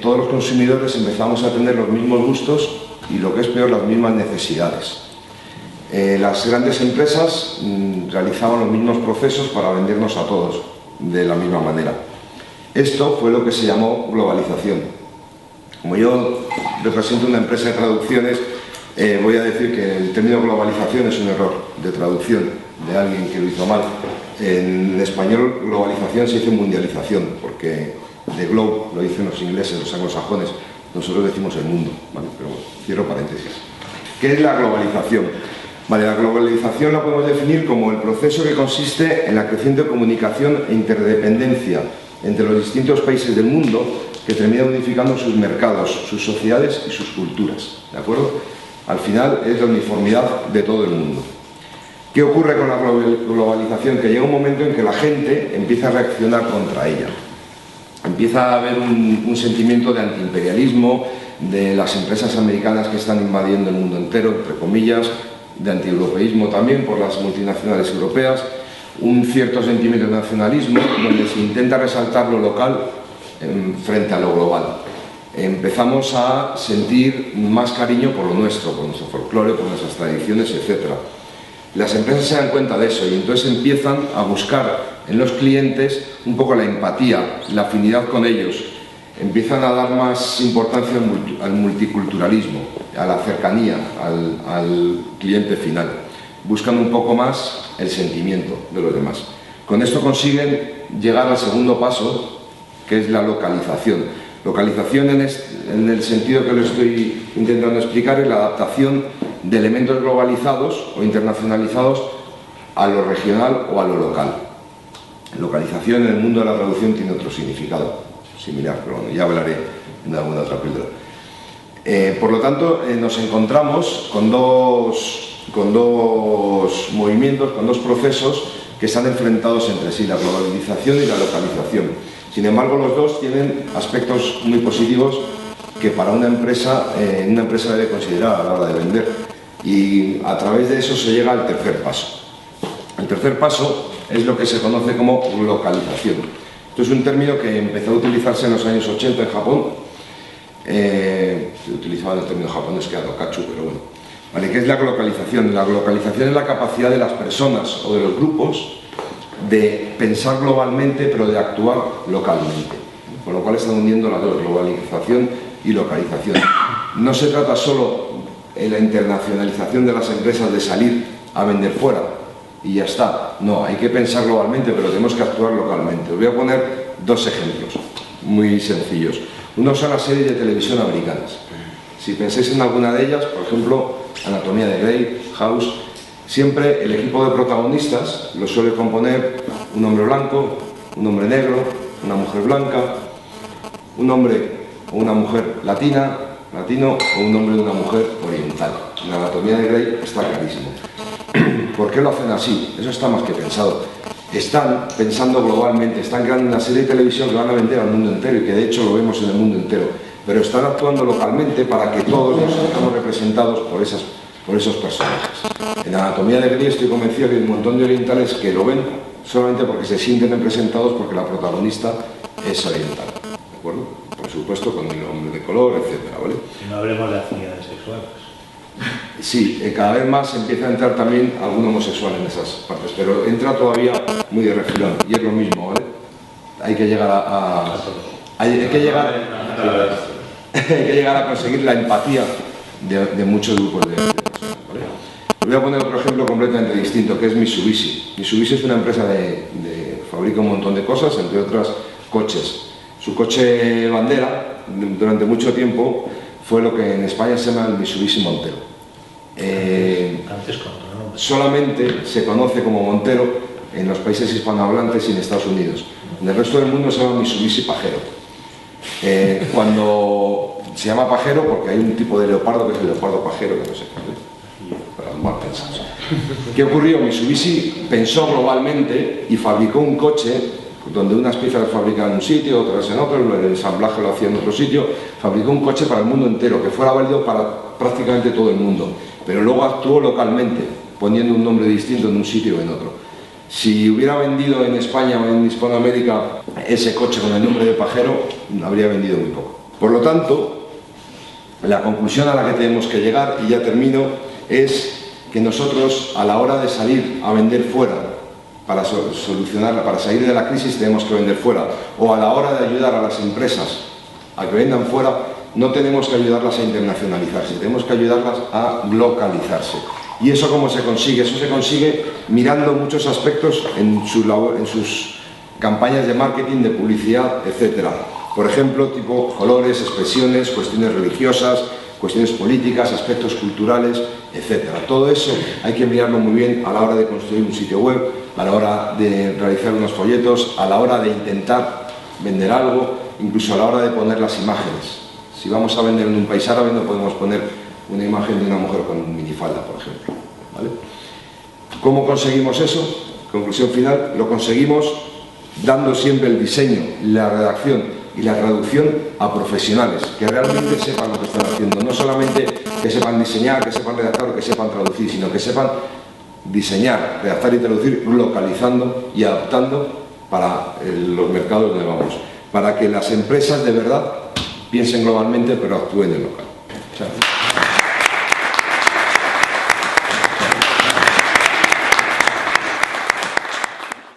todos los consumidores empezamos a tener los mismos gustos y, lo que es peor, las mismas necesidades. Las grandes empresas realizaban los mismos procesos para vendernos a todos de la misma manera. Esto fue lo que se llamó globalización. Como yo represento una empresa de traducciones, voy a decir que el término globalización es un error de traducción de alguien que lo hizo mal. En español, globalización se dice mundialización, porque the globe lo dicen los ingleses, los anglosajones, nosotros decimos el mundo, ¿vale? Pero bueno, cierro paréntesis. ¿Qué es la globalización? Vale, la globalización la podemos definir como el proceso que consiste en la creciente comunicación e interdependencia entre los distintos países del mundo, que termina unificando sus mercados, sus sociedades y sus culturas, ¿de acuerdo? Al final es la uniformidad de todo el mundo. ¿Qué ocurre con la globalización? Que llega un momento en que la gente empieza a reaccionar contra ella. Empieza a haber un sentimiento de antiimperialismo, de las empresas americanas que están invadiendo el mundo entero, entre comillas, de antieuropeísmo también por las multinacionales europeas, un cierto sentimiento de nacionalismo donde se intenta resaltar lo local frente a lo global. Empezamos a sentir más cariño por lo nuestro, por nuestro folclore, por nuestras tradiciones, etc. Las empresas se dan cuenta de eso y entonces empiezan a buscar en los clientes un poco la empatía, la afinidad con ellos. Empiezan a dar más importancia al multiculturalismo, a la cercanía, al cliente final. Buscan un poco más el sentimiento de los demás. Con esto consiguen llegar al segundo paso, que es la localización. Localización en el sentido que lo estoy intentando explicar es la adaptación de elementos globalizados o internacionalizados a lo regional o a lo local. Localización en el mundo de la traducción tiene otro significado similar, pero bueno, ya hablaré de alguna otra píldora. Por lo tanto, nos encontramos con dos movimientos, con dos procesos que están enfrentados entre sí, la globalización y la localización. Sin embargo, los dos tienen aspectos muy positivos que para una empresa debe considerar a la hora de vender. Y a través de eso se llega al tercer paso. El tercer paso es lo que se conoce como localización. Esto es un término que empezó a utilizarse en los años 80 en Japón. Se utilizaba el término japonés que era dokachu, pero bueno. ¿Vale? ¿Qué es la localización? La localización es la capacidad de las personas o de los grupos de pensar globalmente, pero de actuar localmente. Con lo cual están uniendo las dos, globalización y localización. No se trata solo en la internacionalización de las empresas de salir a vender fuera y ya está. No, hay que pensar globalmente, pero tenemos que actuar localmente. Os voy a poner dos ejemplos muy sencillos. Uno son las series de televisión americanas. Si pensáis en alguna de ellas, por ejemplo, Anatomía de Grey, House, siempre el equipo de protagonistas lo suele componer un hombre blanco, un hombre negro, una mujer blanca, un hombre o una mujer latino o un hombre o una mujer oriental. En la Anatomía de Grey está clarísimo. ¿Por qué lo hacen así? Eso está más que pensado. Están pensando globalmente, están creando una serie de televisión que van a vender al mundo entero y que de hecho lo vemos en el mundo entero, pero están actuando localmente para que todos nos sintamos representados por esos personajes. En la Anatomía de Grey estoy convencido que hay un montón de orientales que lo ven solamente porque se sienten representados porque la protagonista es oriental, ¿de acuerdo? Por supuesto con el hombre de color, etcétera, ¿vale? Y no hablemos de afinidades sexuales. Sí, cada vez más empieza a entrar también algún homosexual en esas partes, pero entra todavía muy de refilón y es lo mismo, ¿vale? Hay que llegar hay que llegar a conseguir la empatía de muchos grupos de personas, ¿vale? Os voy a poner otro ejemplo completamente distinto, que es Mitsubishi. Mitsubishi es una empresa fabrica un montón de cosas, entre otras coches. Su coche bandera, durante mucho tiempo, fue lo que en España se llama el Mitsubishi Montero. Solamente se conoce como Montero en los países hispanohablantes y en Estados Unidos. En el resto del mundo se llama Mitsubishi Pajero. Cuando se llama pajero porque hay un tipo de leopardo que es el leopardo pajero, que no sé, para los mal pensados. ¿Qué ocurrió? Mitsubishi pensó globalmente y fabricó un coche donde unas piezas las fabricaban en un sitio, otras en otro, el ensamblaje lo hacía en otro sitio. Fabricó un coche para el mundo entero, que fuera válido para prácticamente todo el mundo, pero luego actuó localmente, poniendo un nombre distinto en un sitio o en otro. Si hubiera vendido en España o en Hispanoamérica ese coche con el nombre de pajero, habría vendido muy poco. Por lo tanto, la conclusión a la que tenemos que llegar, y ya termino, es que nosotros, a la hora de salir a vender fuera, para solucionarla, para salir de la crisis, tenemos que vender fuera, o a la hora de ayudar a las empresas a que vendan fuera, no tenemos que ayudarlas a internacionalizarse, tenemos que ayudarlas a localizarse. ¿Y eso cómo se consigue? Eso se consigue mirando muchos aspectos en sus campañas de marketing, de publicidad, etc. Por ejemplo, tipo colores, expresiones, cuestiones religiosas, cuestiones políticas, aspectos culturales, etc. Todo eso hay que mirarlo muy bien a la hora de construir un sitio web, a la hora de realizar unos folletos, a la hora de intentar vender algo, incluso a la hora de poner las imágenes. Si vamos a vender en un país árabe no podemos poner una imagen de una mujer con minifalda, por ejemplo, ¿vale? ¿Cómo conseguimos eso? Conclusión final, lo conseguimos dando siempre el diseño, la redacción y la traducción a profesionales que realmente sepan lo que están haciendo, no solamente que sepan diseñar, que sepan redactar o que sepan traducir, sino que sepan diseñar, redactar y traducir localizando y adaptando para los mercados donde vamos, para que las empresas de verdad piensen globalmente pero actúen en local. Chao.